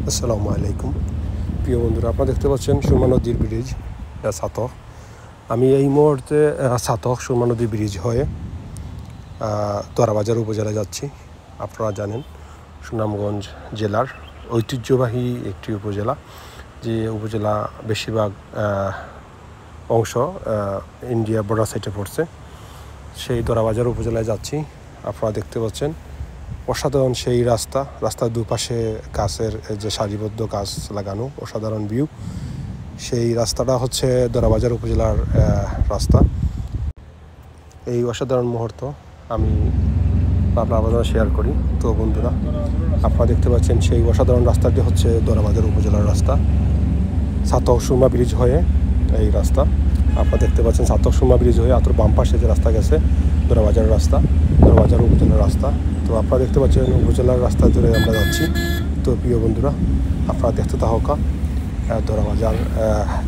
আসসালামু আলাইকুম প্রিয় বন্ধুরা, আপনারা দেখতে পাচ্ছেন সুরমা নদীর ব্রিজ সাতক। আমি এই মুহূর্তে সাতক সুরমা নদী ব্রিজ হয়ে দরাবাজার উপজেলায় যাচ্ছি। আপনারা জানেন সুনামগঞ্জ জেলার ঐতিহ্যবাহী একটি উপজেলা, যে উপজেলা বেশিরভাগ অংশ ইন্ডিয়া বর্ডার সাইডে পড়ছে। সেই দরাবাজার উপজেলায় যাচ্ছি। আপনারা দেখতে পাচ্ছেন অসাধারণ সেই রাস্তার দুপাশে গাছের যে সারিবদ্ধ গাছ লাগানো, অসাধারণ ভিউ। সেই রাস্তাটা হচ্ছে দরাবাজার উপজেলার রাস্তা। এই অসাধারণ মুহূর্ত আমি আপনাদের শেয়ার করি। তো বন্ধুরা, আপনারা দেখতে পাচ্ছেন সেই অসাধারণ রাস্তাটি হচ্ছে দরাবাজার উপজেলার রাস্তা, সাতক সুরমা ব্রিজ হয়ে এই রাস্তা। আপনারা দেখতে পাচ্ছেন সাতক সুরমা ব্রিজ হয়ে আতর বাম পাশে যে রাস্তা গেছে দরাবাজার রাস্তা, দরাবাজার উপজেলার রাস্তা। তো আপনারা দেখতে পাচ্ছেন উপজেলার রাস্তা ধরে আমরা যাচ্ছি। তো প্রিয় বন্ধুরা, আপনারা দেখতে থাকা দরাবাজার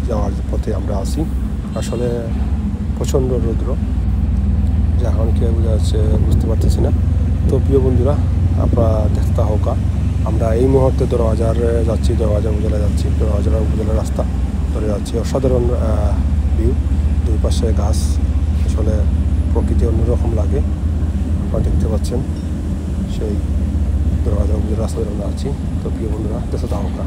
যাওয়ার পথে আমরা আসি। আসলে প্রচণ্ড রৌদ্র, যা এখন কী বোঝা যাচ্ছে বুঝতে পারতেছি না। তো প্রিয় বন্ধুরা, আপনারা দেখতে থাকা আমরা এই মুহূর্তে দরাবাজার যাচ্ছি, দরাবাজার উপজেলায় যাচ্ছি। দরাবাজার উপজেলার রাস্তা ধরে যাচ্ছি। অসাধারণ ভিউ, দুই পাশে গাছ, আসলে প্রকৃতি অন্যরকম লাগে। আপনারা দেখতে পাচ্ছেন সেই দরওয়াজা উপজেলা রাস্তা ধরে আমরা আছি। তো প্রিয় বন্ধুরা, দেখতে থাকা।